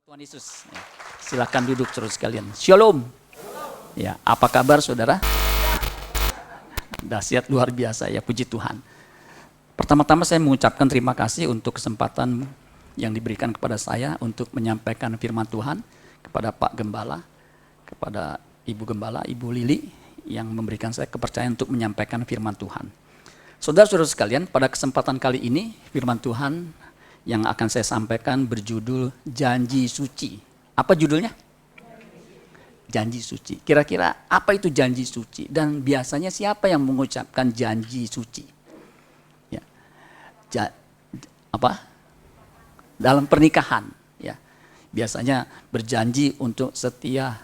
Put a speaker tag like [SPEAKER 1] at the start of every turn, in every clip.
[SPEAKER 1] Tuhan Yesus. Ya. Silakan duduk terus sekalian. Shalom. Ya, apa kabar saudara? Dahsyat luar biasa ya, puji Tuhan. Pertama-tama saya mengucapkan terima kasih untuk kesempatan yang diberikan kepada saya untuk menyampaikan firman Tuhan kepada Pak Gembala, kepada Ibu Gembala, Ibu Lili yang memberikan saya kepercayaan untuk menyampaikan firman Tuhan. Saudara-saudara sekalian, pada kesempatan kali ini firman Tuhan yang akan saya sampaikan berjudul Janji Suci. Apa judulnya? Janji Suci. Kira-kira apa itu janji suci? Dan biasanya siapa yang mengucapkan janji suci? Ya. Dalam pernikahan, ya. Biasanya berjanji untuk setia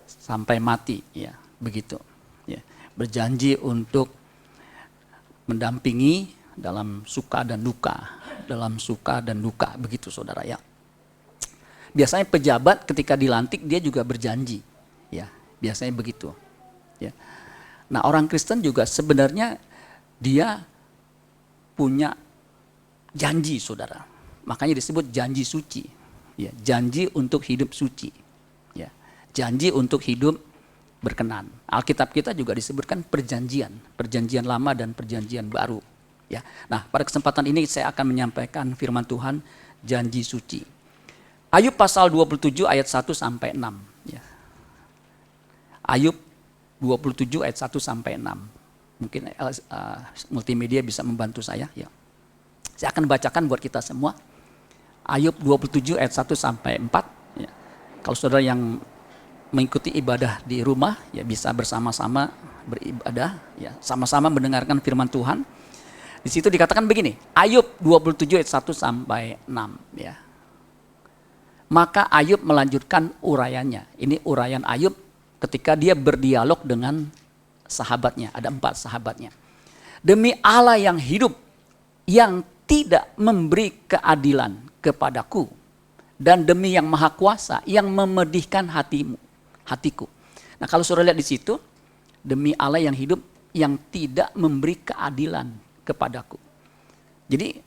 [SPEAKER 1] sampai mati, ya, begitu. Ya. Berjanji untuk mendampingi dalam suka dan duka. Dalam suka dan duka, begitu saudara ya. Biasanya pejabat ketika dilantik dia juga berjanji, ya, biasanya begitu. Ya. Nah, orang Kristen juga sebenarnya dia punya janji, saudara. Makanya disebut janji suci, ya, janji untuk hidup suci, ya, janji untuk hidup berkenan. Alkitab kita juga disebutkan perjanjian, perjanjian lama dan perjanjian baru. Ya. Nah, pada kesempatan ini saya akan menyampaikan firman Tuhan janji suci. Ayub pasal 27 ayat 1 sampai 6. Ya. Ayub 27 ayat 1 sampai 6. Mungkin multimedia bisa membantu saya. Ya. Saya akan bacakan buat kita semua. Ayub 27 ayat 1 sampai 4. Ya. Kalau saudara yang mengikuti ibadah di rumah, ya bisa bersama-sama beribadah, ya, sama-sama mendengarkan firman Tuhan. Di situ dikatakan begini, Ayub 27 ayat 1 sampai 6, ya. Maka Ayub melanjutkan uraiannya. Ini uraian Ayub ketika dia berdialog dengan sahabatnya, ada 4 sahabatnya. Demi Allah yang hidup, yang tidak memberi keadilan kepadaku, dan demi yang maha kuasa, yang memedihkan hatiku. Nah, kalau saudara lihat di situ, demi Allah yang hidup, yang tidak memberi keadilan kepadaku. Jadi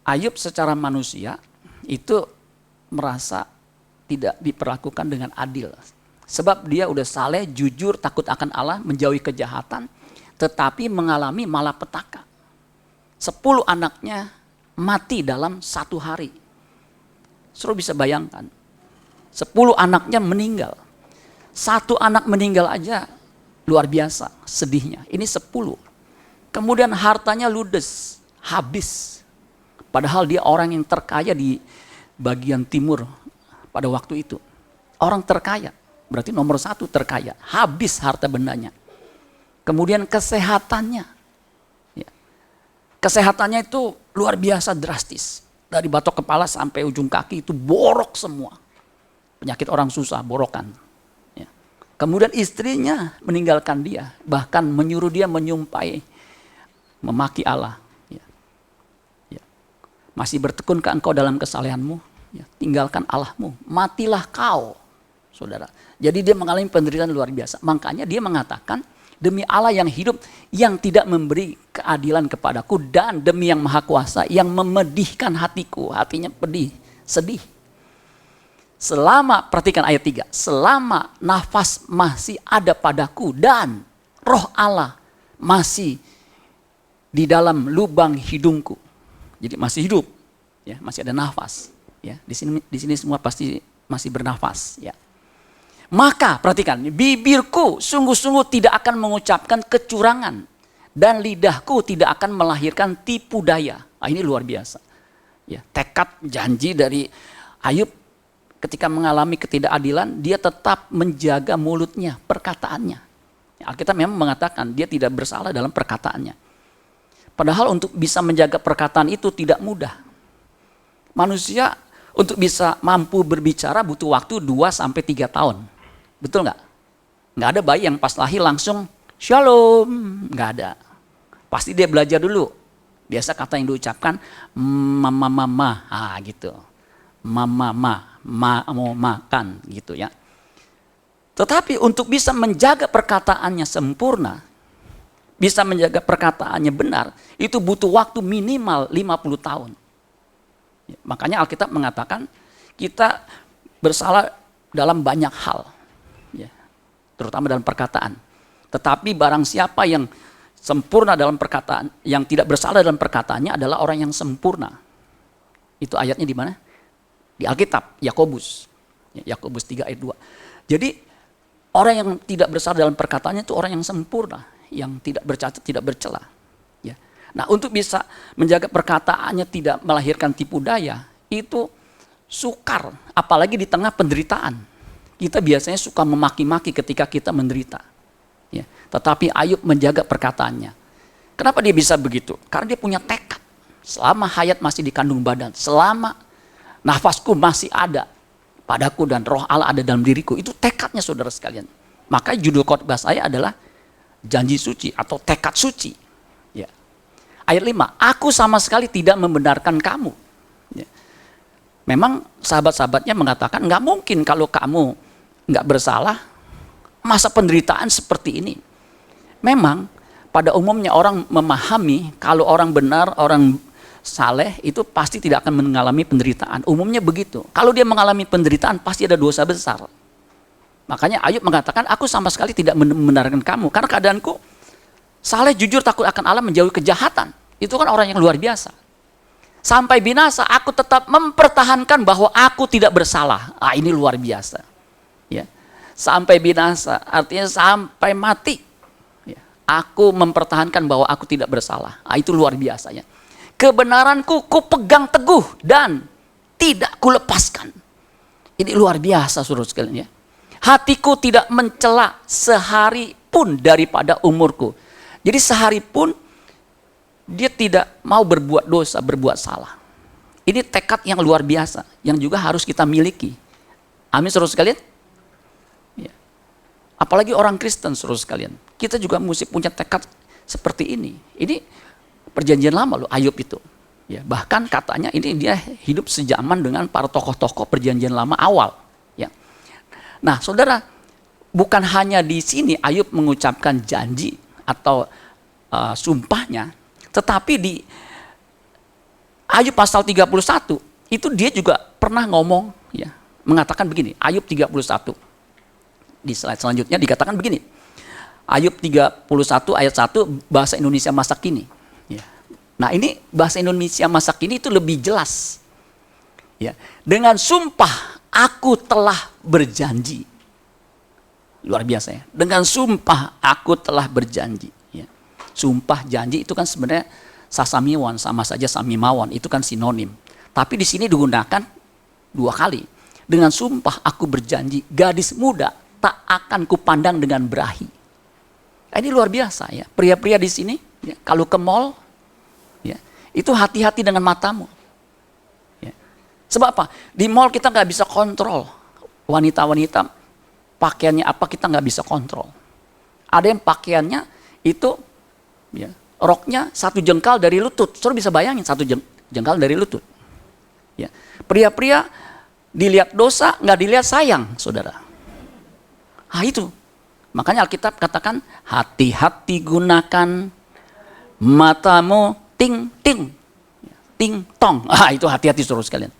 [SPEAKER 1] Ayub secara manusia itu merasa tidak diperlakukan dengan adil. Sebab dia udah saleh, jujur, takut akan Allah, menjauhi kejahatan, tetapi mengalami malapetaka. 10 anaknya mati dalam 1 hari. Saudara bisa bayangkan, 10 anaknya meninggal. 1 anak meninggal aja luar biasa sedihnya. Ini 10. Kemudian hartanya ludes, habis. Padahal dia orang yang terkaya di bagian timur pada waktu itu. Orang terkaya, berarti nomor 1 terkaya. Habis harta bendanya. Kemudian kesehatannya. Ya. Kesehatannya itu luar biasa drastis. Dari batok kepala sampai ujung kaki itu borok semua. Penyakit orang susah, borokan. Ya. Kemudian istrinya meninggalkan dia. Bahkan menyuruh dia menyumpai memaki Allah. Ya. Ya. Masih bertekunkah engkau dalam kesalehanmu? Ya. Tinggalkan Allahmu. Matilah kau, saudara. Jadi dia mengalami penderitaan luar biasa. Makanya dia mengatakan, demi Allah yang hidup, yang tidak memberi keadilan kepadaku, dan demi yang maha kuasa, yang memedihkan hatiku. Hatinya pedih, sedih. Selama, perhatikan ayat 3. Selama nafas masih ada padaku, dan roh Allah masih di dalam lubang hidungku. Jadi masih hidup, ya, masih ada nafas, ya. Di sini semua pasti masih bernafas, ya. Maka perhatikan, bibirku sungguh-sungguh tidak akan mengucapkan kecurangan, dan lidahku tidak akan melahirkan tipu daya. Nah, ini luar biasa. Ya, tekad janji dari Ayub ketika mengalami ketidakadilan, dia tetap menjaga mulutnya, perkataannya. Ya, Alkitab memang mengatakan dia tidak bersalah dalam perkataannya. Padahal untuk bisa menjaga perkataan itu tidak mudah. Manusia untuk bisa mampu berbicara butuh waktu 2-3 tahun. Betul nggak? Nggak ada bayi yang pas lahir langsung shalom. Nggak ada. Pasti dia belajar dulu. Biasa kata yang diucapkan mama, gitu. Mama, mau makan gitu ya. Tetapi untuk bisa menjaga perkataannya sempurna, bisa menjaga perkataannya benar, itu butuh waktu minimal 50 tahun. Makanya Alkitab mengatakan kita bersalah dalam banyak hal, ya, terutama dalam perkataan. Tetapi barang siapa yang sempurna dalam perkataan, yang tidak bersalah dalam perkataannya adalah orang yang sempurna. Itu ayatnya di mana? Di Alkitab, Yakobus. Yakobus 3 ayat 2. Jadi orang yang tidak bersalah dalam perkataannya itu orang yang sempurna, yang tidak bercacat, tidak bercela. Ya. Nah, untuk bisa menjaga perkataannya tidak melahirkan tipu daya, itu sukar, apalagi di tengah penderitaan. Kita biasanya suka memaki-maki ketika kita menderita. Ya. Tetapi Ayub menjaga perkataannya. Kenapa dia bisa begitu? Karena dia punya tekad. Selama hayat masih di kandung badan, selama nafasku masih ada padaku dan roh Allah ada dalam diriku, itu tekadnya saudara sekalian. Maka judul khotbah saya adalah janji suci atau tekad suci. Ya. Ayat 5, aku sama sekali tidak membenarkan kamu. Ya. Memang sahabat-sahabatnya mengatakan nggak mungkin kalau kamu nggak bersalah, masa penderitaan seperti ini. Memang pada umumnya orang memahami kalau orang benar, orang saleh itu pasti tidak akan mengalami penderitaan. Umumnya begitu. Kalau dia mengalami penderitaan pasti ada dosa besar. Makanya Ayub mengatakan aku sama sekali tidak membenarkan kamu karena keadaanku saleh, jujur, takut akan Allah, menjauhi kejahatan. Itu kan orang yang luar biasa. Sampai binasa aku tetap mempertahankan bahwa aku tidak bersalah. Ini luar biasa. Ya. Sampai binasa artinya sampai mati. Ya. Aku mempertahankan bahwa aku tidak bersalah. Itu luar biasanya. Kebenaranku ku pegang teguh dan tidak kulepaskan. Ini luar biasa saudara sekalian ya. Hatiku tidak mencela sehari pun daripada umurku. Jadi sehari pun dia tidak mau berbuat dosa, berbuat salah. Ini tekad yang luar biasa, yang juga harus kita miliki. Amin saudara sekalian. Ya. Apalagi orang Kristen saudara sekalian. Kita juga mesti punya tekad seperti ini. Ini perjanjian lama loh Ayub itu. Ya, bahkan katanya ini dia hidup sejaman dengan para tokoh-tokoh perjanjian lama awal. Ya. Nah saudara, bukan hanya di sini Ayub mengucapkan janji atau sumpahnya, tetapi di Ayub pasal 31 itu dia juga pernah ngomong, ya, mengatakan begini. Ayub 31 di slide selanjutnya dikatakan begini. Ayub 31 ayat 1 bahasa Indonesia masa kini. Ya. Nah ini bahasa Indonesia masa kini itu lebih jelas. Ya. Dengan sumpah aku telah berjanji. Luar biasa ya. Dengan sumpah aku telah berjanji. Ya. Sumpah janji itu kan sebenarnya sasamiwan, sama saja samimawan, itu kan sinonim. Tapi di sini digunakan dua kali. Dengan sumpah aku berjanji, gadis muda tak akan kupandang dengan berahi. Nah, ini luar biasa ya. Pria-pria di sini, ya, kalau ke mall, ya, itu hati-hati dengan matamu. Ya. Sebab apa? Di mall kita nggak bisa kontrol. Wanita-wanita pakaiannya apa kita nggak bisa kontrol. Ada yang pakaiannya itu, ya, roknya 1 jengkal dari lutut. Saudara bisa bayangin 1 jengkal dari lutut. Ya. Pria-pria dilihat dosa, nggak dilihat sayang, saudara. Nah itu. Makanya Alkitab katakan, hati-hati gunakan matamu ting-ting. Ting-tong. Itu hati-hati saudara sekalian.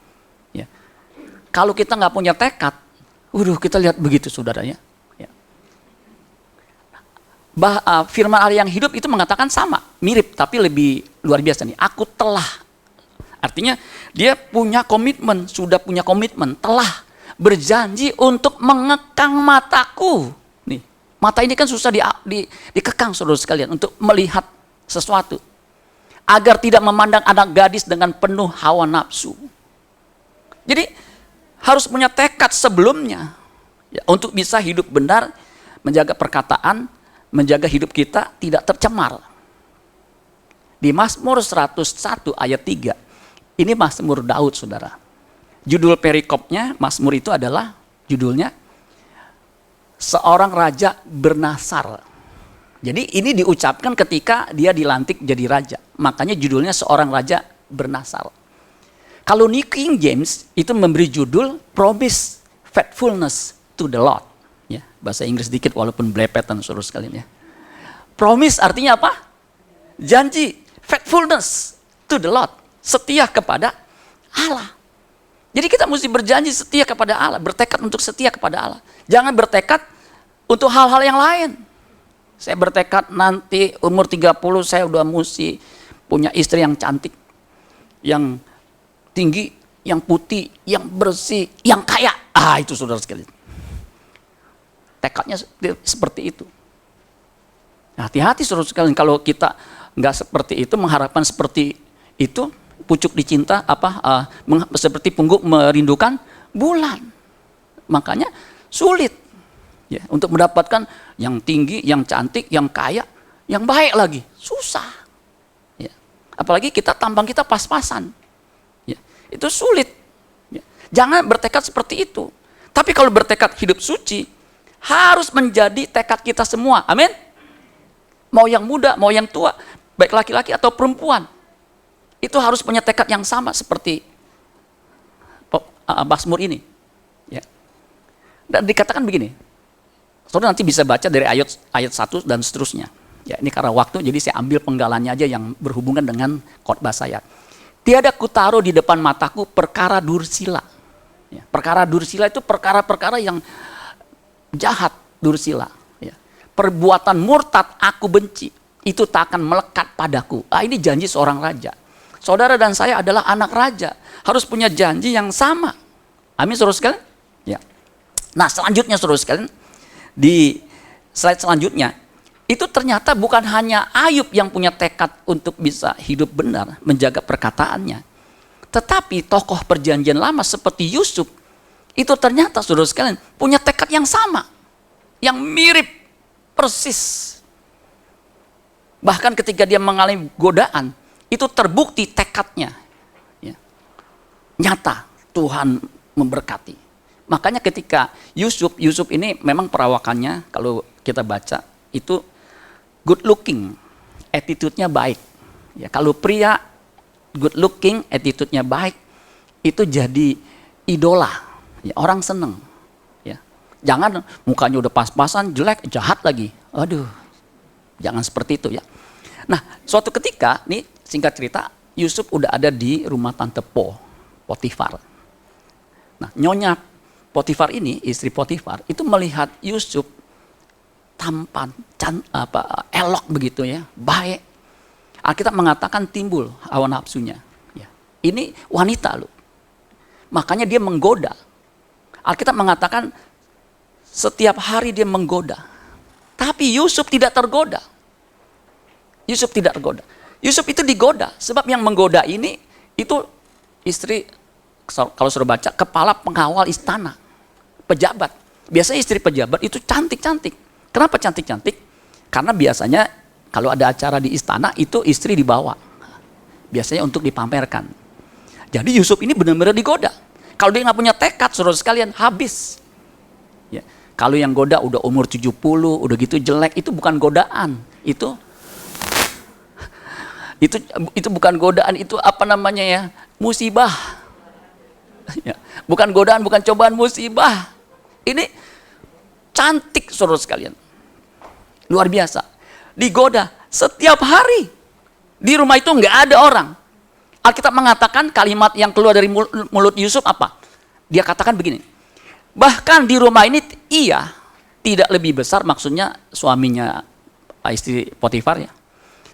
[SPEAKER 1] Ya. Kalau kita nggak punya tekad, kita lihat begitu saudara ya. Firman Allah yang hidup itu mengatakan sama, mirip tapi lebih luar biasa nih. Aku telah, artinya dia punya komitmen, sudah punya komitmen, telah berjanji untuk mengekang mataku. Nih, mata ini kan susah dikekang saudara sekalian untuk melihat sesuatu, agar tidak memandang anak gadis dengan penuh hawa nafsu. Jadi harus punya tekad sebelumnya ya, untuk bisa hidup benar, menjaga perkataan, menjaga hidup kita tidak tercemar. Di Mazmur 101 ayat 3, ini Mazmur Daud saudara. Judul perikopnya, Mazmur itu adalah judulnya seorang raja bernasar. Jadi ini diucapkan ketika dia dilantik jadi raja. Makanya judulnya seorang raja bernasar. Kalau New King James itu memberi judul Promise Faithfulness to the Lord. Ya, bahasa Inggris dikit walaupun belepetan saudara sekalian ya. Promise artinya apa? Janji. Faithfulness to the Lord. Setia kepada Allah. Jadi kita mesti berjanji setia kepada Allah, bertekad untuk setia kepada Allah. Jangan bertekad untuk hal-hal yang lain. Saya bertekad nanti umur 30 saya udah mesti punya istri yang cantik, yang tinggi, yang putih, yang bersih, yang kaya. Itu saudara sekalian. Tekadnya seperti itu. Hati-hati saudara sekalian kalau kita nggak seperti itu, mengharapkan seperti itu, pucuk dicinta seperti pungguk merindukan bulan. Makanya sulit ya untuk mendapatkan yang tinggi, yang cantik, yang kaya, yang baik lagi. Susah. Ya. Apalagi tampang kita pas-pasan. Ya. Itu sulit. Ya. Jangan bertekad seperti itu. Tapi kalau bertekad hidup suci, harus menjadi tekad kita semua. Amin. Mau yang muda, mau yang tua, baik laki-laki atau perempuan. Itu harus punya tekad yang sama seperti Mazmur ini. Ya. Dan dikatakan begini, saudara nanti bisa baca dari ayat 1 dan seterusnya. Ya, ini karena waktu, jadi saya ambil penggalannya aja yang berhubungan dengan khotbah saya. Tiada kutaruh di depan mataku perkara dursila. Ya, perkara dursila itu perkara-perkara yang jahat, dursila. Ya. Perbuatan murtad aku benci, itu tak akan melekat padaku. Ini janji seorang raja. Saudara dan saya adalah anak raja, harus punya janji yang sama. Amin saudara sekalian? Ya. Nah selanjutnya saudara sekalian, di slide selanjutnya, itu ternyata bukan hanya Ayub yang punya tekad untuk bisa hidup benar, menjaga perkataannya. Tetapi tokoh perjanjian lama seperti Yusuf, itu ternyata saudara sekalian punya tekad yang sama, yang mirip persis. Bahkan ketika dia mengalami godaan, itu terbukti tekadnya. Ya. Nyata Tuhan memberkati. Makanya ketika Yusuf ini memang perawakannya kalau kita baca itu good looking, attitude-nya baik. Ya, kalau pria good looking, attitude-nya baik, itu jadi idola. Ya, orang seneng. Ya. Jangan mukanya udah pas-pasan, jelek, jahat lagi. Aduh, jangan seperti itu ya. Nah, suatu ketika, nih singkat cerita, Yusuf udah ada di rumah tante Potifar. Nah, nyonya Potifar ini, istri Potifar, itu melihat Yusuf tampan, elok begitu ya, baik. Alkitab mengatakan timbul hawa nafsunya. Ya. Ini wanita loh. Makanya dia menggoda. Alkitab mengatakan setiap hari dia menggoda. Tapi Yusuf tidak tergoda. Yusuf tidak tergoda. Yusuf itu digoda, sebab yang menggoda ini itu istri, kalau sudah baca, kepala pengawal istana, pejabat. Biasanya istri pejabat itu cantik-cantik. Kenapa cantik-cantik? Karena biasanya kalau ada acara di istana itu istri dibawa. Biasanya untuk dipamerkan. Jadi Yusuf ini benar-benar digoda. Kalau dia nggak punya tekad, saudara sekalian, habis. Ya. Kalau yang goda udah umur 70, udah gitu jelek, itu bukan godaan. Itu bukan godaan, itu apa namanya ya? Musibah. Ya. Bukan godaan, bukan cobaan, musibah. Ini cantik saudara sekalian. Luar biasa. Digoda setiap hari. Di rumah itu nggak ada orang. Alkitab mengatakan kalimat yang keluar dari mulut Yusuf apa? Dia katakan begini. Bahkan di rumah ini ia tidak lebih besar, maksudnya suaminya istri Potifar ya.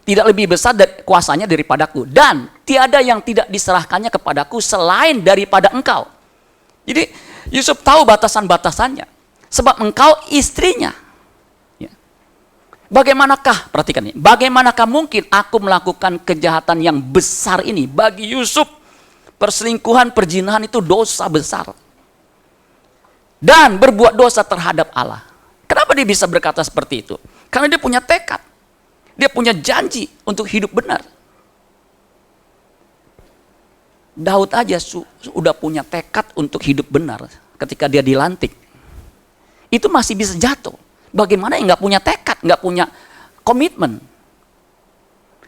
[SPEAKER 1] Tidak lebih besar kuasanya daripadaku. Dan tiada yang tidak diserahkannya kepadaku selain daripada engkau. Jadi Yusuf tahu batasan-batasannya. Sebab engkau istrinya. Ya. Bagaimanakah, perhatikan ini. Bagaimanakah mungkin aku melakukan kejahatan yang besar ini. Bagi Yusuf, perselingkuhan, perzinahan itu dosa besar. Dan berbuat dosa terhadap Allah. Kenapa dia bisa berkata seperti itu? Karena dia punya tekad. Dia punya janji untuk hidup benar. Daud aja sudah punya tekad untuk hidup benar ketika dia dilantik. Itu masih bisa jatuh. Bagaimana yang nggak punya tekad, nggak punya komitmen?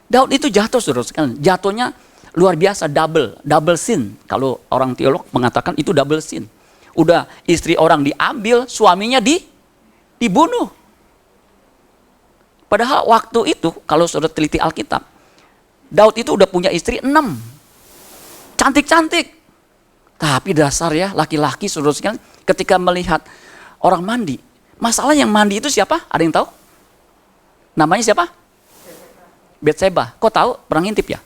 [SPEAKER 1] Daud itu jatuh, saudara sekalian. Jatuhnya luar biasa, double sin. Kalau orang teolog mengatakan itu double sin. Udah istri orang diambil, suaminya dibunuh. Padahal waktu itu, kalau saudara teliti Alkitab, Daud itu udah punya istri 6. Cantik-cantik. Tapi dasar ya laki-laki saudara sekalian ketika melihat orang mandi. Masalah yang mandi itu siapa? Ada yang tahu? Namanya siapa? Betseba. Kok tahu? Pernah ngintip ya?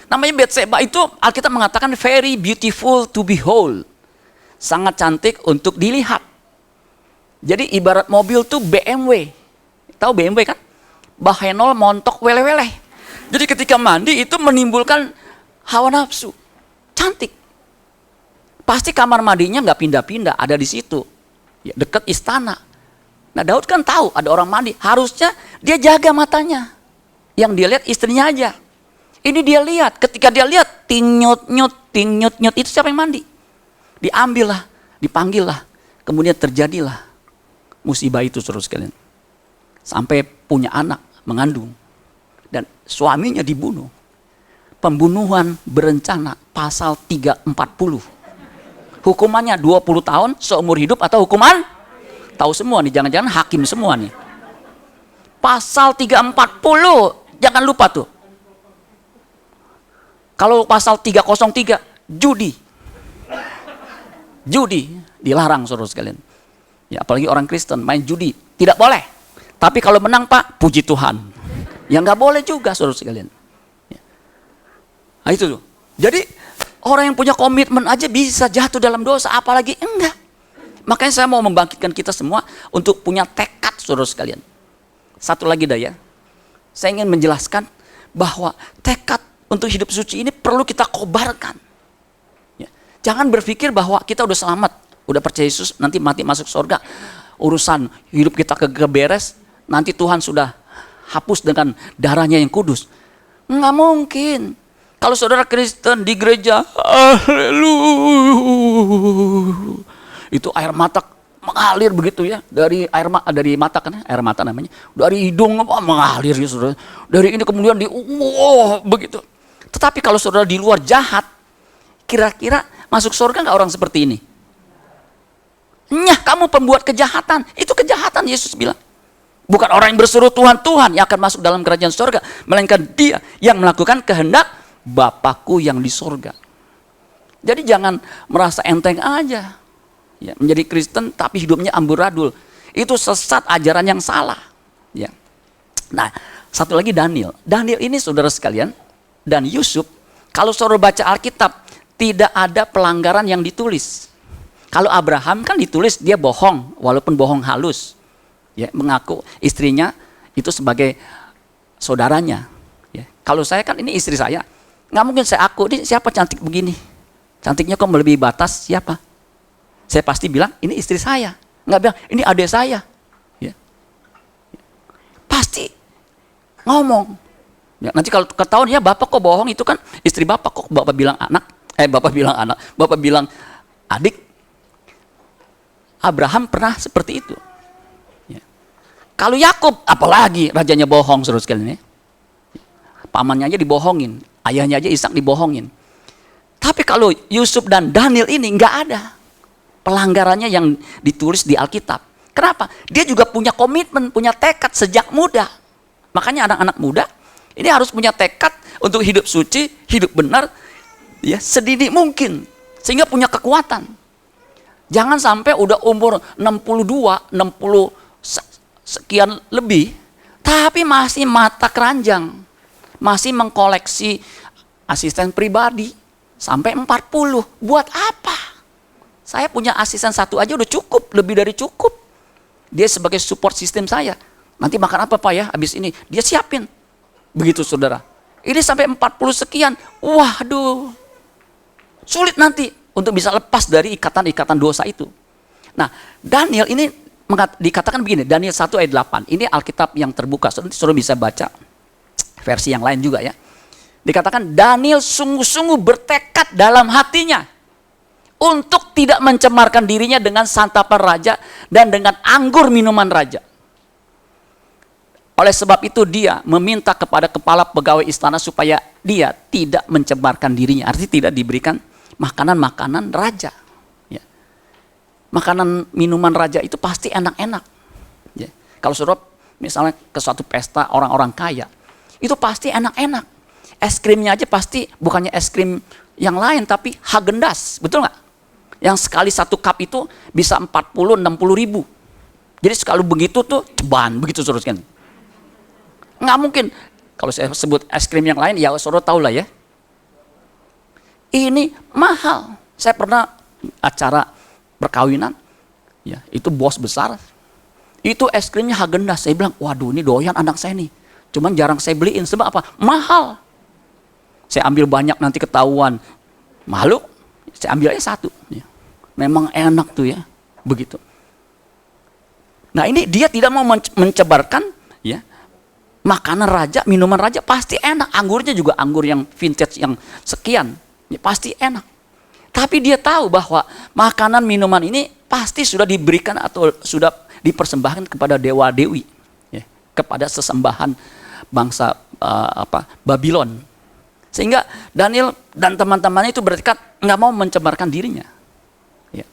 [SPEAKER 1] Namanya Betseba itu Alkitab mengatakan very beautiful to behold. Sangat cantik untuk dilihat. Jadi ibarat mobil tuh BMW. Tahu BMW kan? Bahenol montok wele-wele. Jadi ketika mandi itu menimbulkan hawa nafsu. Cantik. Pasti kamar mandinya nggak pindah-pindah, ada di situ. Ya, dekat istana. Nah Daud kan tahu ada orang mandi. Harusnya dia jaga matanya. Yang dia lihat istrinya aja. Ini dia lihat. Ketika dia lihat ting nyut nyut itu siapa yang mandi? Diambillah, dipanggillah. Kemudian terjadilah musibah itu saudara sekalian. Sampai punya anak, mengandung. Dan suaminya dibunuh. Pembunuhan berencana pasal 340. Hukumannya 20 tahun seumur hidup atau hukuman? Tahu semua nih, jangan-jangan hakim semua nih. Pasal 340, jangan lupa tuh. Kalau pasal 303, judi. Judi dilarang saudara sekalian. Ya, apalagi orang Kristen main judi, tidak boleh. Tapi kalau menang Pak, puji Tuhan. Ya nggak boleh juga saudara sekalian. Ya. Nah itu tuh. Jadi orang yang punya komitmen aja bisa jatuh dalam dosa, apalagi enggak. Makanya saya mau membangkitkan kita semua untuk punya tekad saudara sekalian. Satu lagi dah ya. Saya ingin menjelaskan bahwa tekad untuk hidup suci ini perlu kita kobarkan. Ya. Jangan berpikir bahwa kita udah selamat, udah percaya Yesus, nanti mati masuk surga. Urusan hidup kita keberes, nanti Tuhan sudah hapus dengan darahnya yang kudus. Nggak mungkin. Kalau saudara Kristen di gereja, haleluya, itu air mata mengalir begitu ya, dari dari mata kan, air mata namanya, dari hidung mengalir ya saudara, dari ini kemudian begitu. Tetapi kalau saudara di luar jahat, kira-kira masuk surga nggak orang seperti ini? Nyah, kamu pembuat kejahatan, itu kejahatan Yesus bilang. Bukan orang yang berseru Tuhan Tuhan yang akan masuk dalam kerajaan surga, melainkan dia yang melakukan kehendak Bapakku yang di surga. Jadi jangan merasa enteng aja. Ya, menjadi Kristen tapi hidupnya amburadul. Itu sesat, ajaran yang salah. Ya. Nah, satu lagi Daniel. Daniel ini saudara sekalian, dan Yusuf, kalau saudara baca Alkitab, tidak ada pelanggaran yang ditulis. Kalau Abraham kan ditulis dia bohong, walaupun bohong halus. Ya, mengaku istrinya itu sebagai saudaranya. Ya. Kalau saya kan ini istri saya. Nggak mungkin saya aku, ini siapa cantik begini? Cantiknya kok melebihi batas, siapa? Saya pasti bilang, ini istri saya. Nggak bilang, ini adik saya. Ya. Pasti ngomong. Ya, nanti kalau ketahuan, ya bapak kok bohong, itu kan istri bapak kok. Bapak bilang bapak bilang adik. Abraham pernah seperti itu. Ya. Kalau Yakub, apalagi rajanya bohong, saudara sekalian. Ya. Pamannya aja dibohongin. Ayahnya aja Ishak dibohongin. Tapi kalau Yusuf dan Daniel ini nggak ada pelanggarannya yang ditulis di Alkitab. Kenapa? Dia juga punya komitmen, punya tekad sejak muda. Makanya anak-anak muda ini harus punya tekad untuk hidup suci, hidup benar, ya sedini mungkin, sehingga punya kekuatan. Jangan sampai udah umur 62, 60 sekian lebih, tapi masih mata keranjang. Masih mengkoleksi asisten pribadi sampai 40. Buat apa? Saya punya asisten satu aja udah cukup, lebih dari cukup. Dia sebagai support sistem saya. Nanti makan apa Pak ya habis ini? Dia siapin. Begitu saudara. Ini sampai 40 sekian. Waduh. Sulit nanti untuk bisa lepas dari ikatan-ikatan dosa itu. Nah, Daniel ini dikatakan begini, Daniel 1 ayat 8. Ini Alkitab yang terbuka. Nanti saudara bisa baca versi yang lain juga ya. Dikatakan Daniel sungguh-sungguh bertekad dalam hatinya untuk tidak mencemarkan dirinya dengan santapan raja dan dengan anggur minuman raja. Oleh sebab itu dia meminta kepada kepala pegawai istana supaya dia tidak mencemarkan dirinya. Artinya tidak diberikan makanan-makanan raja. Ya. Makanan minuman raja itu pasti enak-enak. Ya. Kalau saudara misalnya ke suatu pesta orang-orang kaya, itu pasti enak-enak. Es krimnya aja pasti bukannya es krim yang lain, tapi Häagen-Dazs, betul nggak? Yang sekali satu cup itu bisa 40-60 ribu. Jadi sekali begitu tuh ceban, begitu saudara sekalian. Nggak mungkin, kalau saya sebut es krim yang lain, ya saudara tahu lah ya. Ini mahal. Saya pernah acara perkawinan, ya itu bos besar, itu es krimnya Häagen-Dazs. Saya bilang, waduh ini doyan anak saya nih. Cuman jarang saya beliin, sebab apa? Mahal. Saya ambil banyak nanti ketahuan. Malu, saya ambil aja satu. Ya. Memang enak tuh ya, begitu. Nah ini dia tidak mau mencebarkan ya, makanan raja, minuman raja pasti enak. Anggurnya juga anggur yang vintage yang sekian, ya, pasti enak. Tapi dia tahu bahwa makanan minuman ini pasti sudah diberikan atau sudah dipersembahkan kepada dewa-dewi, ya, kepada sesembahan bangsa Babylon. Sehingga Daniel dan teman-temannya itu bertekad nggak mau mencemarkan dirinya. Ya.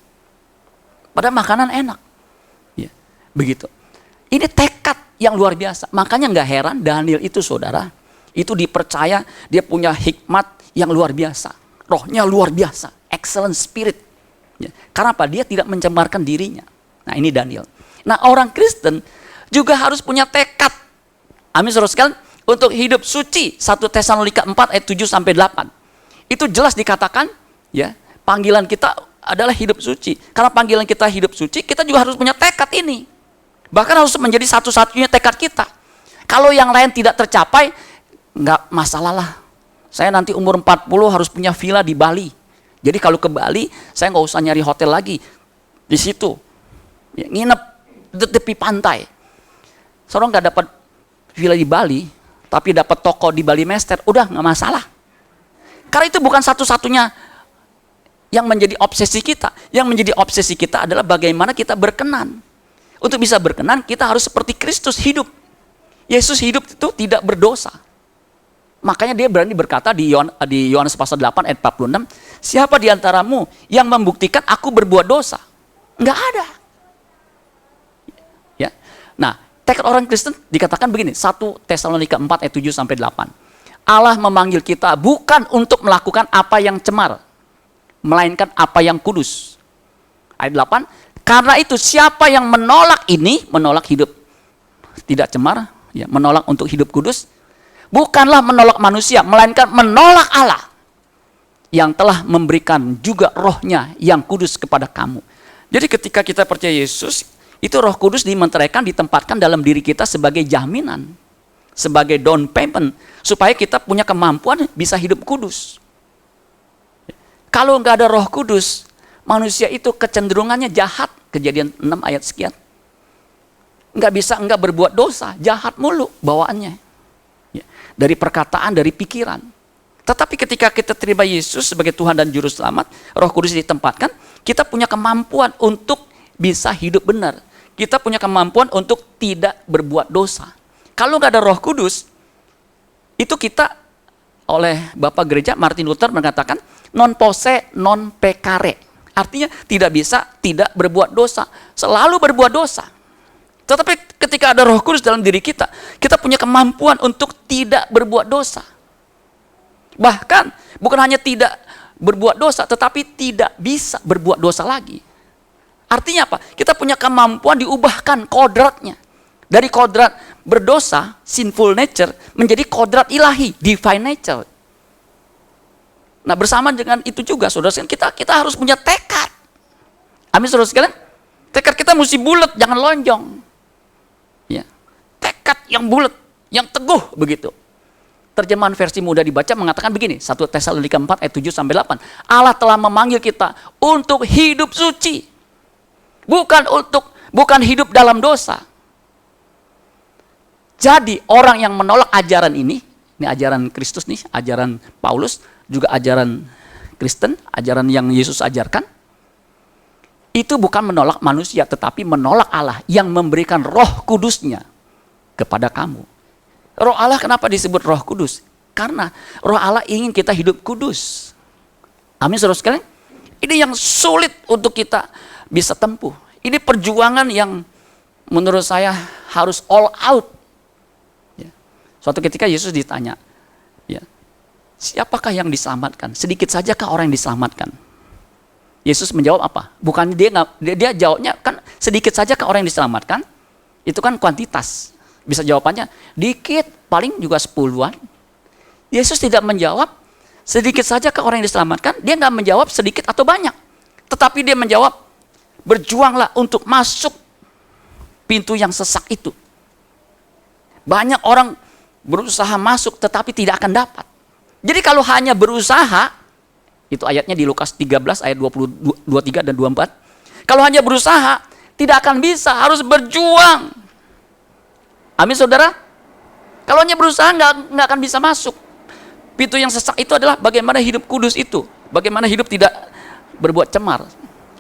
[SPEAKER 1] Padahal makanan enak. Ya. Begitu. Ini tekad yang luar biasa. Makanya nggak heran Daniel itu saudara, itu dipercaya dia punya hikmat yang luar biasa. Rohnya luar biasa. Excellent spirit. Ya. Karena apa? Dia tidak mencemarkan dirinya. Nah ini Daniel. Nah orang Kristen juga harus punya tekad. Amin saudara sekalian. Untuk hidup suci, 1 Tesalonika 4 ayat 7-8. Itu jelas dikatakan, ya, panggilan kita adalah hidup suci. Karena panggilan kita hidup suci, kita juga harus punya tekad ini. Bahkan harus menjadi satu-satunya tekad kita. Kalau yang lain tidak tercapai, nggak masalah lah. Saya nanti umur 40 harus punya villa di Bali. Jadi kalau ke Bali, saya nggak usah nyari hotel lagi. Di situ, ya, nginep di tepi pantai. Seorang nggak dapat villa di Bali, tapi dapat toko di Bali Mester, udah nggak masalah. Karena itu bukan satu-satunya yang menjadi obsesi kita. Yang menjadi obsesi kita adalah bagaimana kita berkenan. Untuk bisa berkenan, kita harus seperti Kristus hidup. Yesus hidup itu tidak berdosa. Makanya dia berani berkata di Yohanes pasal 8 ayat 46, siapa di antaramu yang membuktikan aku berbuat dosa? Nggak ada. Ya. Nah, tekad orang Kristen dikatakan begini, 1 Tesalonika 4 ayat 7-8. Allah memanggil kita bukan untuk melakukan apa yang cemar, melainkan apa yang kudus. Ayat 8, karena itu siapa yang menolak ini, menolak hidup tidak cemar, ya, menolak untuk hidup kudus, bukanlah menolak manusia, melainkan menolak Allah yang telah memberikan juga rohnya yang kudus kepada kamu. Jadi ketika kita percaya Yesus, itu Roh Kudus dimenteraikan, ditempatkan dalam diri kita sebagai jaminan, sebagai down payment, supaya kita punya kemampuan bisa hidup kudus. Kalau nggak ada Roh Kudus, manusia itu kecenderungannya jahat. Kejadian 6 ayat sekian. Nggak berbuat dosa, jahat mulu bawaannya. Ya, dari perkataan, dari pikiran. Tetapi ketika kita terima Yesus sebagai Tuhan dan Juru Selamat, Roh Kudus ditempatkan, kita punya kemampuan untuk bisa hidup benar. Kita punya kemampuan untuk tidak berbuat dosa. Kalau nggak ada Roh Kudus, itu kita oleh Bapak Gereja Martin Luther mengatakan non posse non peccare. Artinya tidak bisa tidak berbuat dosa, selalu berbuat dosa. Tetapi ketika ada Roh Kudus dalam diri kita, kita punya kemampuan untuk tidak berbuat dosa. Bahkan bukan hanya tidak berbuat dosa, tetapi tidak bisa berbuat dosa lagi. Artinya apa? Kita punya kemampuan diubahkan kodratnya. Dari kodrat berdosa, sinful nature, menjadi kodrat ilahi, divine nature. Nah bersama dengan itu juga, saudara sekalian, kita harus punya tekad. Amin saudara sekalian. Tekad kita mesti bulat, jangan lonjong. Ya. Tekad yang bulat, yang teguh begitu. Terjemahan versi mudah dibaca mengatakan begini, 1 Tesalonika 4 ayat 7-8. Allah telah memanggil kita untuk hidup suci. Bukan hidup dalam dosa. Jadi orang yang menolak ajaran ini ajaran Kristus nih, ajaran Paulus, juga ajaran Kristen, ajaran yang Yesus ajarkan, itu bukan menolak manusia, tetapi menolak Allah yang memberikan Roh Kudusnya kepada kamu. Roh Allah kenapa disebut Roh Kudus? Karena Roh Allah ingin kita hidup kudus. Amin saudara sekalian. Ini yang sulit untuk kita bisa tempuh. Ini perjuangan yang menurut saya harus all out. Ya. Suatu ketika Yesus ditanya, ya, siapakah yang diselamatkan? Sedikit sajakah orang yang diselamatkan? Yesus menjawab apa? Bukan dia jawabnya kan sedikit sajakah orang yang diselamatkan? Itu kan kuantitas. Bisa jawabannya dikit, paling juga 10-an. Yesus tidak menjawab sedikit sajakah orang yang diselamatkan. Dia nggak menjawab sedikit atau banyak. Tetapi dia menjawab, berjuanglah untuk masuk pintu yang sesak itu. Banyak orang berusaha masuk tetapi tidak akan dapat. Jadi kalau hanya berusaha, itu ayatnya di Lukas 13 ayat 23 dan 24. Kalau hanya berusaha, tidak akan bisa, harus berjuang. Amin saudara? Kalau hanya berusaha nggak akan bisa masuk. Pintu yang sesak itu adalah bagaimana hidup kudus itu. Bagaimana hidup tidak berbuat cemar.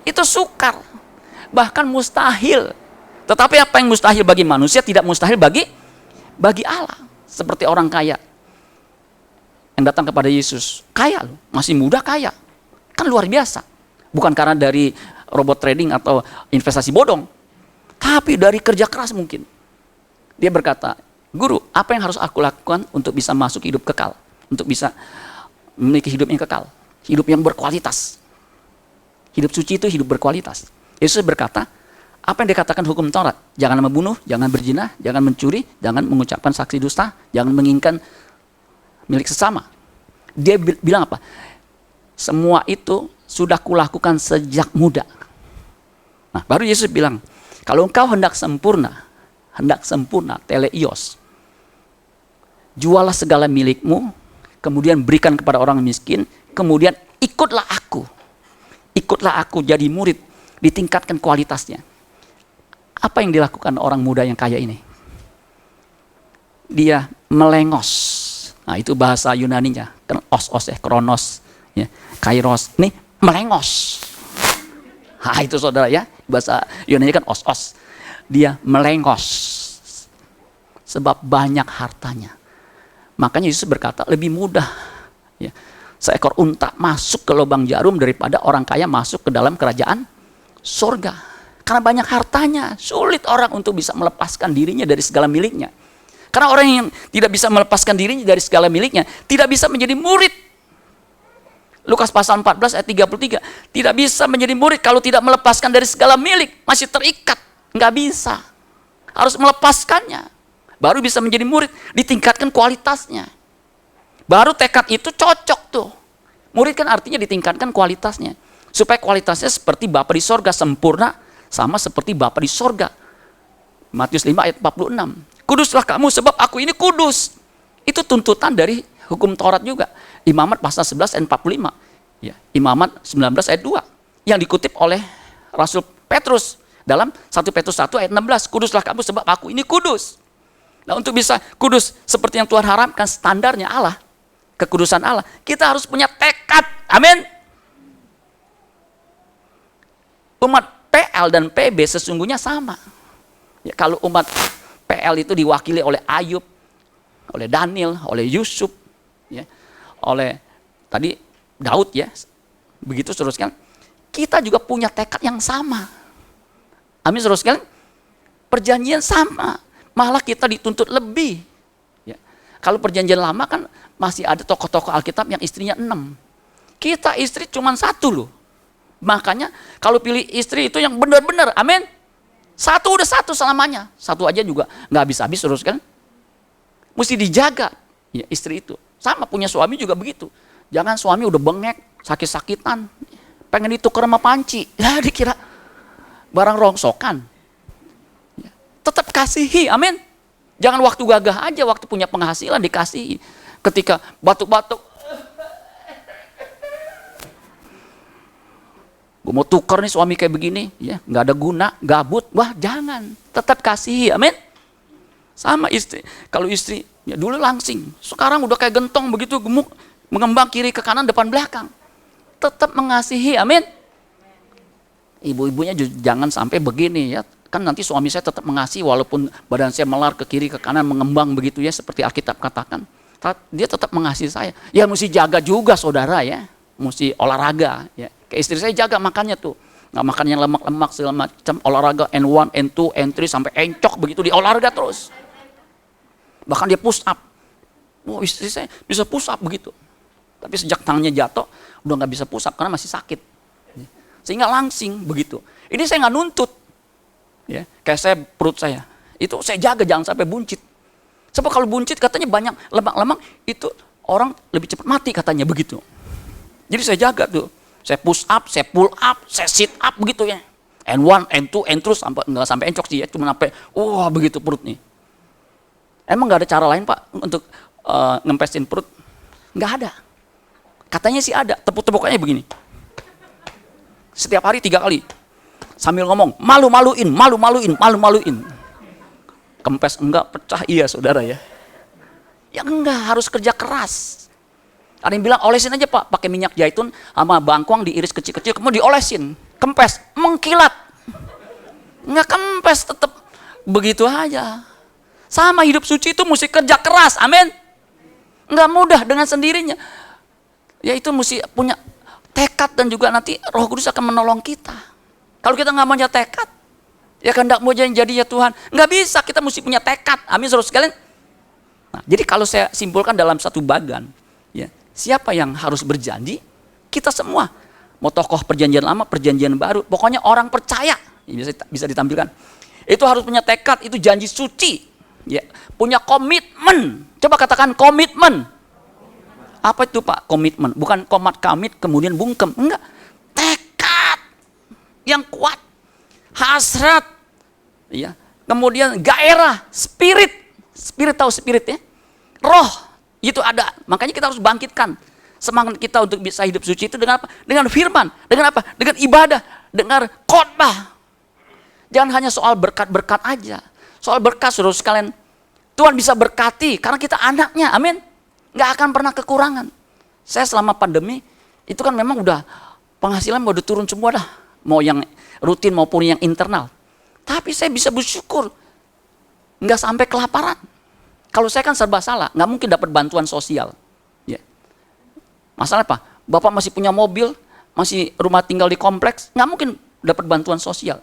[SPEAKER 1] Itu sukar. Bahkan mustahil. Tetapi apa yang mustahil bagi manusia tidak mustahil bagi Allah. Seperti orang kaya yang datang kepada Yesus. Kaya loh, masih muda kaya. Kan luar biasa. Bukan karena dari robot trading atau investasi bodong. Tapi dari kerja keras mungkin. Dia berkata, guru, apa yang harus aku lakukan untuk bisa masuk hidup kekal? Untuk bisa memiliki hidup yang kekal. Hidup yang berkualitas. Hidup suci itu hidup berkualitas. Yesus berkata, apa yang dikatakan hukum Taurat? Jangan membunuh, jangan berzina, jangan mencuri, jangan mengucapkan saksi dusta, jangan menginginkan milik sesama. Dia bilang apa? Semua itu sudah kulakukan sejak muda. Nah, baru Yesus bilang, kalau engkau hendak sempurna, teleios, jualah segala milikmu, kemudian berikan kepada orang miskin, kemudian ikutlah aku jadi murid, ditingkatkan kualitasnya. Apa yang dilakukan orang muda yang kaya ini? Dia melengos. Nah, itu bahasa Yunaninya, kan kronos, ya, kairos. Nih melengos. Nah, itu saudara ya, bahasa Yunani kan os. Dia melengos. Sebab banyak hartanya. Makanya Yesus berkata lebih mudah ya, seekor unta masuk ke lubang jarum daripada orang kaya masuk ke dalam kerajaan surga. Karena banyak hartanya, sulit orang untuk bisa melepaskan dirinya dari segala miliknya. Karena orang yang tidak bisa melepaskan dirinya dari segala miliknya, tidak bisa menjadi murid. Lukas pasal 14 ayat 33, tidak bisa menjadi murid kalau tidak melepaskan dari segala milik, masih terikat, nggak bisa. Harus melepaskannya, baru bisa menjadi murid, ditingkatkan kualitasnya. Baru tekad itu cocok tuh. Murid kan artinya ditingkatkan kualitasnya. Supaya kualitasnya seperti Bapa di sorga, sempurna, sama seperti Bapa di sorga. Matius 5 ayat 46. Kuduslah kamu sebab aku ini kudus. Itu tuntutan dari hukum Taurat juga. Imamat pasal 11 ayat 45. Ya, Imamat 19 ayat 2. Yang dikutip oleh Rasul Petrus dalam 1 Petrus 1 ayat 16. Kuduslah kamu sebab aku ini kudus. Nah, untuk bisa kudus seperti yang Tuhan harapkan, standarnya Allah, kekudusan Allah, kita harus punya tekad. Amin. Umat PL dan PB sesungguhnya sama. Ya, kalau umat PL itu diwakili oleh Ayub, oleh Daniel, oleh Yusuf, ya, oleh tadi Daud ya, begitu saudara sekalian. Kita juga punya tekad yang sama. Amin saudara sekalian. Perjanjian sama, malah kita dituntut lebih. Ya. Kalau perjanjian lama kan masih ada tokoh-tokoh Alkitab yang istrinya 6. Kita istri cuma 1 loh. Makanya kalau pilih istri itu yang benar-benar, amin. Udah satu selamanya. Satu aja juga nggak habis-habis terus kan. Mesti dijaga ya, istri itu. Sama punya suami juga begitu. Jangan suami udah bengek, sakit-sakitan, pengen ditukar sama panci. Ya dikira barang rongsokan. Ya, tetap kasihi, amin. Jangan waktu gagah aja, waktu punya penghasilan dikasihi. Ketika batuk-batuk, gue mau tukar nih suami kayak begini, ya nggak ada guna, gabut, wah jangan, tetap kasihi, amin. Sama istri, kalau istri ya dulu langsing, sekarang udah kayak gentong begitu gemuk, mengembang kiri ke kanan, depan belakang, tetap mengasihi, amin. Ibu-ibunya jangan sampai begini ya, kan nanti suami saya tetap mengasihi walaupun badan saya melar ke kiri ke kanan, mengembang begitu ya, seperti Alkitab katakan, dia tetap mengasihi saya. Ya mesti jaga juga saudara ya, mesti olahraga ya. Kayak istri saya jaga makannya tuh, nggak makan yang lemak-lemak segala macam, olahraga N1, N2, N3 sampai encok begitu, di olahraga terus. Bahkan dia push up. Istri saya bisa push up begitu. Tapi sejak tangannya jatuh, udah nggak bisa push up karena masih sakit. Sehingga langsing begitu. Ini saya nggak nuntut. Ya, kayak saya perut saya, itu saya jaga jangan sampai buncit. Sebab kalau buncit katanya banyak lemak-lemak, itu orang lebih cepat mati katanya begitu. Jadi saya jaga tuh. Saya push up, saya pull up, saya sit up begitu ya. N1, N2, N terus sampai nggak sampai encok sih ya, cuma sampai begitu perut nih. Emang nggak ada cara lain Pak untuk ngempesin perut? Nggak ada. Katanya sih ada, tepuk-tepukannya begini. Setiap hari 3 kali. Sambil ngomong, malu-maluin. Kempes enggak, pecah iya saudara ya. Ya enggak, harus kerja keras. Ada yang bilang, olesin aja Pak, pakai minyak zaitun sama bangkuang diiris kecil-kecil, kemudian diolesin. Kempes, mengkilat. Enggak kempes, tetap begitu aja. Sama hidup suci itu mesti kerja keras, amin. Enggak mudah dengan sendirinya. Ya itu mesti punya tekad dan juga nanti Roh Kudus akan menolong kita. Kalau kita nggak punya tekad, ya kehendak mau jadi ya Tuhan, nggak bisa, kita mesti punya tekad. Amin saudara sekalian. Nah, jadi kalau saya simpulkan dalam satu bagan, ya siapa yang harus berjanji? Kita semua. Mau tokoh perjanjian lama, perjanjian baru, pokoknya orang percaya, bisa ditampilkan. Itu harus punya tekad, itu janji suci, ya punya komitmen. Coba katakan komitmen. Apa itu Pak komitmen? Bukan komat kamit kemudian bungkem. Enggak. Tekad yang kuat. Hasrat. Ya. Kemudian gairah. Spirit. Spirit tahu spirit ya? Roh. Itu ada. Makanya kita harus bangkitkan semangat kita untuk bisa hidup suci itu dengan apa? Dengan firman. Dengan apa? Dengan ibadah. Dengan khotbah. Jangan hanya soal berkat-berkat aja. Soal berkat saudara sekalian. Tuhan bisa berkati karena kita anaknya. Amin. Nggak akan pernah kekurangan. Saya selama pandemi, itu kan memang udah penghasilan udah turun semua dah. Mau yang rutin maupun yang internal. Tapi saya bisa bersyukur. Nggak sampai kelaparan. Kalau saya kan serba salah, nggak mungkin dapat bantuan sosial. Ya. Masalah apa? Bapak masih punya mobil, masih rumah tinggal di kompleks, nggak mungkin dapat bantuan sosial.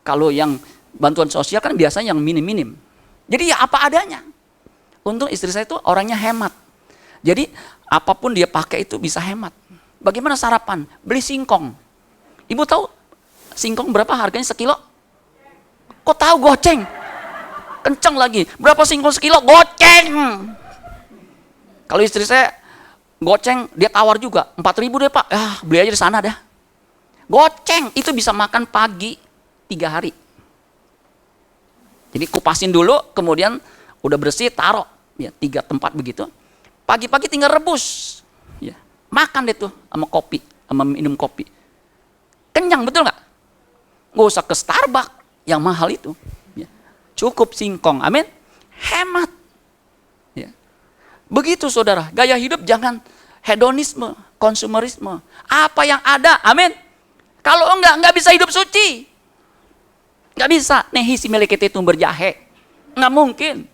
[SPEAKER 1] Kalau yang bantuan sosial kan biasanya yang minim-minim. Jadi ya apa adanya. Untung istri saya itu orangnya hemat. Jadi apapun dia pakai itu bisa hemat. Bagaimana sarapan? Beli singkong. Ibu tahu singkong berapa harganya sekilo? Kok tahu goceng? Kenceng lagi. Berapa singkong sekilo? Goceng. Kalau istri saya goceng, dia tawar juga. 4.000 deh Pak. Beli aja di sana dah. Goceng. Itu bisa makan pagi 3 hari. Jadi kupasin dulu, kemudian udah bersih, taruh. Ya, 3 tempat begitu. Pagi-pagi tinggal rebus. Ya, makan deh tuh sama kopi, sama minum kopi. Kenyang betul nggak? Nggak usah ke Starbucks yang mahal itu. Ya, cukup singkong, amin. Hemat. Ya. Begitu saudara, gaya hidup jangan hedonisme, konsumerisme. Apa yang ada, amin. Kalau enggak bisa hidup suci. Nggak bisa, nehi si melekete itu berjahe. Nggak mungkin.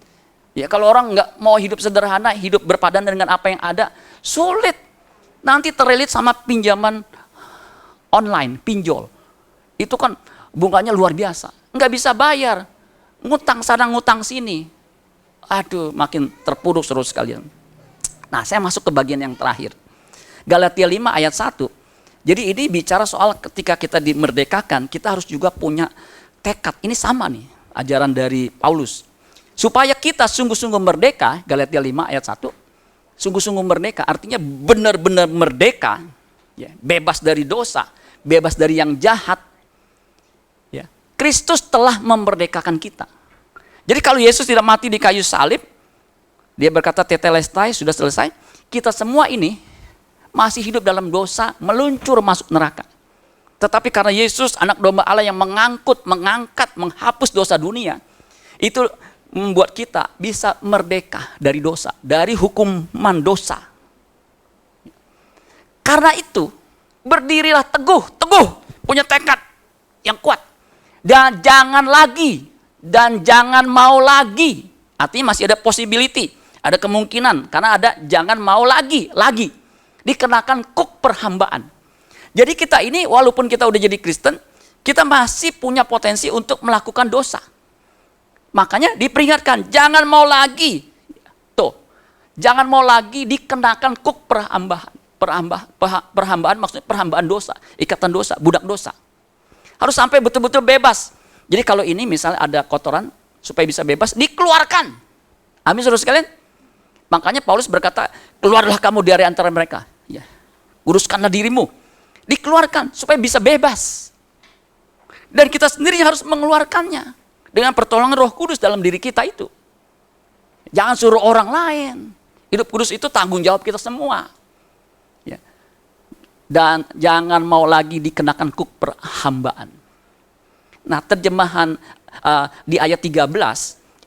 [SPEAKER 1] Ya kalau orang nggak mau hidup sederhana, hidup berpadan dengan apa yang ada, sulit. Nanti terlilit sama pinjaman online, pinjol. Itu kan bunganya luar biasa. Nggak bisa bayar. Ngutang sana, ngutang sini. Aduh, makin terpuruk saudara sekalian. Nah, saya masuk ke bagian yang terakhir. Galatia 5 ayat 1. Jadi ini bicara soal ketika kita dimerdekakan, kita harus juga punya tekad. Ini sama nih, ajaran dari Paulus. Supaya kita sungguh-sungguh merdeka, Galatia 5 ayat 1, sungguh-sungguh merdeka, artinya benar-benar merdeka, ya, bebas dari dosa, bebas dari yang jahat. Ya. Kristus telah memerdekakan kita. Jadi kalau Yesus tidak mati di kayu salib, dia berkata tetelestai, sudah selesai, kita semua ini masih hidup dalam dosa, meluncur masuk neraka. Tetapi karena Yesus, anak domba Allah yang mengangkat, menghapus dosa dunia, itu membuat kita bisa merdeka dari dosa, dari hukuman dosa. Karena itu, berdirilah teguh, punya tekad yang kuat. Dan jangan mau lagi. Artinya masih ada possibility, ada kemungkinan, karena ada jangan mau lagi. Dikenakan kuk perhambaan. Jadi kita ini walaupun kita udah jadi Kristen, kita masih punya potensi untuk melakukan dosa. Makanya diperingatkan, jangan mau lagi. Tuh, Jangan mau lagi dikenakan kuk perhambaan maksudnya perhambaan dosa, ikatan dosa, budak dosa. Harus sampai betul-betul bebas. Jadi kalau ini misalnya ada kotoran, supaya bisa bebas, dikeluarkan. Amin, saudara sekalian. Makanya Paulus berkata, keluarlah kamu dari antara mereka. Ya. Uruskanlah dirimu. Dikeluarkan supaya bisa bebas. Dan kita sendiri harus mengeluarkannya dengan pertolongan Roh Kudus dalam diri kita itu. Jangan suruh orang lain. Hidup kudus itu tanggung jawab kita semua. Ya. Dan jangan mau lagi dikenakan kuk perhambaan. Nah, terjemahan di ayat 13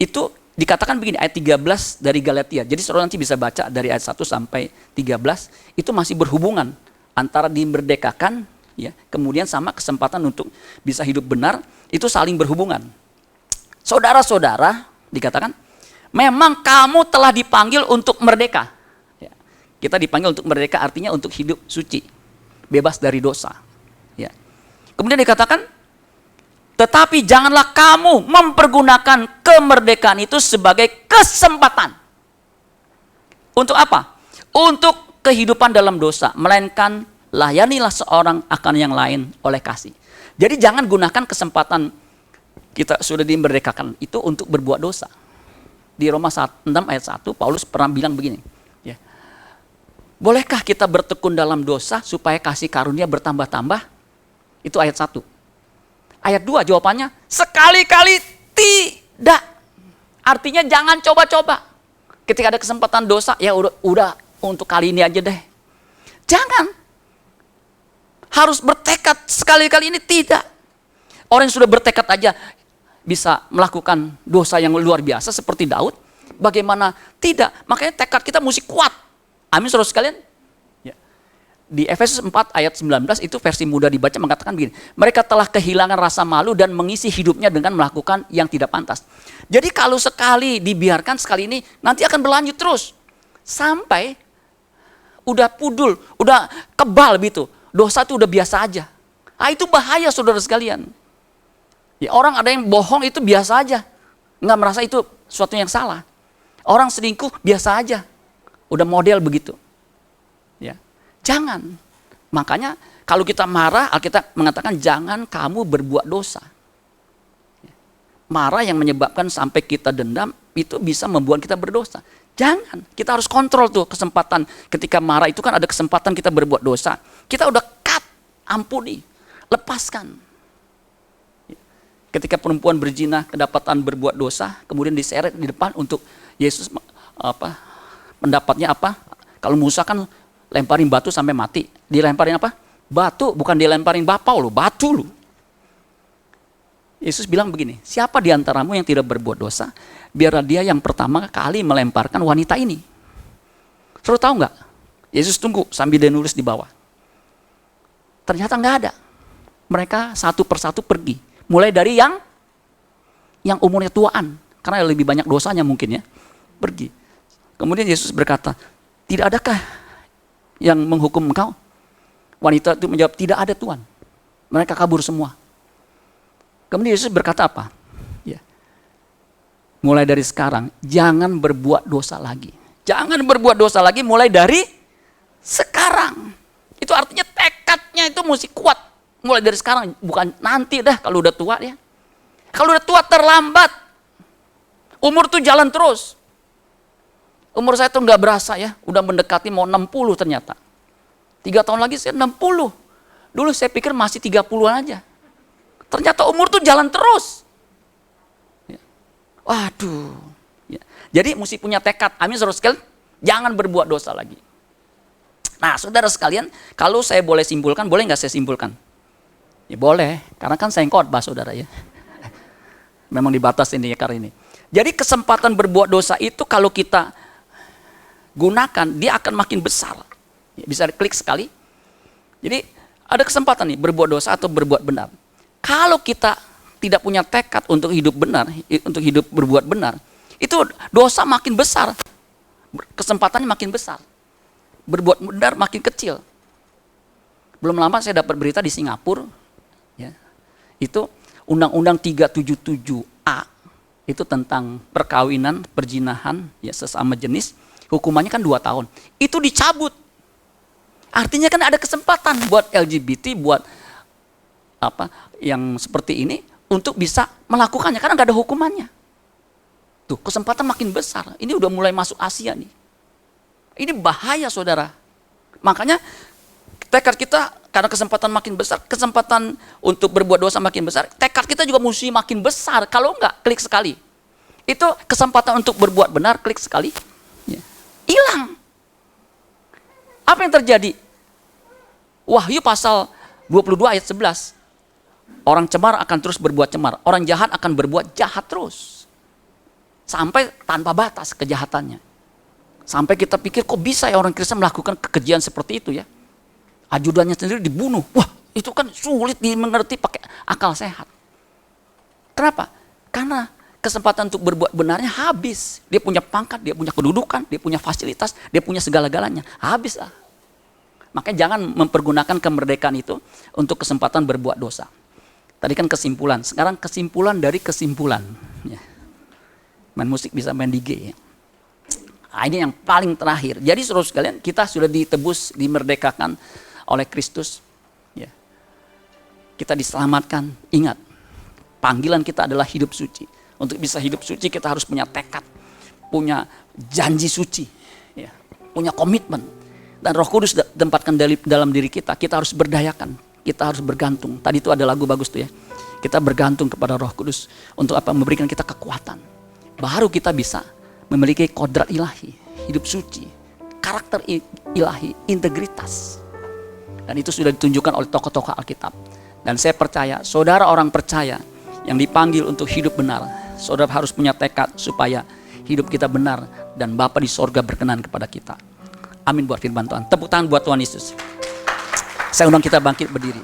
[SPEAKER 1] itu dikatakan begini, ayat 13 dari Galatia. Jadi saudara nanti bisa baca dari ayat 1 sampai 13, itu masih berhubungan antara dimerdekakan, ya, kemudian sama kesempatan untuk bisa hidup benar, itu saling berhubungan. Saudara-saudara, dikatakan, memang kamu telah dipanggil untuk merdeka. Ya. Kita dipanggil untuk merdeka artinya untuk hidup suci, bebas dari dosa. Ya. Kemudian dikatakan, tetapi janganlah kamu mempergunakan kemerdekaan itu sebagai kesempatan. Untuk apa? Untuk kehidupan dalam dosa. Melainkan layanilah seorang akan yang lain oleh kasih. Jadi jangan gunakan kesempatan kita sudah dimerdekakan itu untuk berbuat dosa. Di Roma 6 ayat 1, Paulus pernah bilang begini. Ya. Bolehkah kita bertekun dalam dosa supaya kasih karunia bertambah-tambah? Itu ayat 1. Ayat 2 jawabannya, sekali-kali tidak. Artinya jangan coba-coba. Ketika ada kesempatan dosa, ya udah untuk kali ini aja deh. Jangan. Harus bertekad sekali-kali ini tidak. Orang yang sudah bertekad aja bisa melakukan dosa yang luar biasa seperti Daud. Bagaimana tidak? Makanya tekad kita mesti kuat. Amin, saudara sekalian. Di Efesus 4 ayat 19 itu versi mudah dibaca mengatakan begini, mereka telah kehilangan rasa malu dan mengisi hidupnya dengan melakukan yang tidak pantas. Jadi kalau sekali dibiarkan sekali ini, nanti akan berlanjut terus. Sampai udah pudul, udah kebal gitu. Dosa itu udah biasa aja. Ah, itu bahaya saudara sekalian. Ya, orang ada yang bohong itu biasa aja. Nggak merasa itu sesuatu yang salah. Orang selingkuh biasa aja. Udah model begitu. Ya. Jangan. Makanya kalau kita marah, Alkitab mengatakan jangan kamu berbuat dosa. Marah yang menyebabkan sampai kita dendam itu bisa membuat kita berdosa. Jangan. Kita harus kontrol tuh kesempatan. Ketika marah itu kan ada kesempatan kita berbuat dosa. Kita udah cut, ampuni, lepaskan. Ketika perempuan berzina kedapatan berbuat dosa, kemudian diseret di depan untuk Yesus pendapatnya apa? Kalau Musa kan lemparin batu sampai mati. Dilemparin apa? Batu, bukan dilemparin bapau loh, batu loh. Yesus bilang begini, siapa di antaramu yang tidak berbuat dosa, biarlah dia yang pertama kali melemparkan wanita ini. Saudara tahu nggak? Yesus tunggu sambil dia nulis di bawah. Ternyata nggak ada. Mereka satu persatu pergi. Mulai dari yang umurnya tuaan, karena lebih banyak dosanya mungkin ya, pergi. Kemudian Yesus berkata, tidak adakah yang menghukum engkau? Wanita itu menjawab, tidak ada Tuhan. Mereka kabur semua. Kemudian Yesus berkata apa? Ya. Mulai dari sekarang, jangan berbuat dosa lagi. Jangan berbuat dosa lagi mulai dari sekarang. Itu artinya tekadnya itu mesti kuat. Mulai dari sekarang, bukan nanti dah kalau udah tua ya. Kalau udah tua terlambat. Umur tuh jalan terus. Umur saya tuh nggak berasa ya, udah mendekati mau 60 ternyata. 3 tahun lagi saya 60. Dulu saya pikir masih 30-an aja. Ternyata umur tuh jalan terus. Ya. Waduh. Ya. Jadi mesti punya tekad. Amin, saudara sekalian. Jangan berbuat dosa lagi. Nah, saudara sekalian, kalau saya boleh simpulkan, boleh nggak saya simpulkan? Ya boleh, karena kan saya khotbah saudara ya. Memang dibatas ini ya karena ini. Jadi kesempatan berbuat dosa itu kalau kita gunakan, dia akan makin besar. Bisa klik sekali. Jadi ada kesempatan nih berbuat dosa atau berbuat benar. Kalau kita tidak punya tekad untuk hidup benar, untuk hidup berbuat benar, itu dosa makin besar. Kesempatannya makin besar. Berbuat benar makin kecil. Belum lama saya dapat berita di Singapura, ya, itu Undang-Undang 377A, itu tentang perkawinan, perzinahan, ya, sesama jenis, hukumannya kan 2 tahun. Itu dicabut. Artinya kan ada kesempatan buat LGBT, buat apa yang seperti ini untuk bisa melakukannya karena nggak ada hukumannya. Tuh, kesempatan makin besar. Ini udah mulai masuk Asia nih. Ini bahaya, saudara. Makanya tekad kita karena kesempatan makin besar, kesempatan untuk berbuat dosa makin besar, tekad kita juga mesti makin besar. Kalau enggak, klik sekali. Itu kesempatan untuk berbuat benar, klik sekali, hilang. Apa yang terjadi? Wahyu pasal 22 ayat 11. Orang cemar akan terus berbuat cemar. Orang jahat akan berbuat jahat terus. Sampai tanpa batas kejahatannya. Sampai kita pikir kok bisa ya orang Kristen melakukan kekejian seperti itu ya. Ajudannya sendiri dibunuh. Wah, itu kan sulit dimengerti pakai akal sehat. Kenapa? Karena kesempatan untuk berbuat benarnya habis. Dia punya pangkat, dia punya kedudukan, dia punya fasilitas, dia punya segala-galanya. Habis lah. Makanya jangan mempergunakan kemerdekaan itu untuk kesempatan berbuat dosa. Tadi kan kesimpulan, sekarang kesimpulan dari kesimpulan. Ya. Main musik bisa main di G. Ya. Nah, ini yang paling terakhir. Jadi saudara sekalian, kita sudah ditebus, dimerdekakan oleh Kristus. Ya. Kita diselamatkan. Ingat, panggilan kita adalah hidup suci. Untuk bisa hidup suci kita harus punya tekad, punya janji suci, ya. Punya komitmen. Dan Roh Kudus tempatkan dalam diri kita. Kita harus berdayakan, kita harus bergantung. Tadi itu ada lagu bagus tuh ya. Kita bergantung kepada Roh Kudus untuk apa? Memberikan kita kekuatan. Baru kita bisa memiliki kodrat ilahi, hidup suci, karakter ilahi, integritas. Dan itu sudah ditunjukkan oleh tokoh-tokoh Alkitab. Dan saya percaya, saudara orang percaya yang dipanggil untuk hidup benar, saudara harus punya tekad supaya hidup kita benar dan Bapa di sorga berkenan kepada kita. Amin buat firman Tuhan. Tepuk tangan buat Tuhan Yesus. Saya undang kita bangkit berdiri.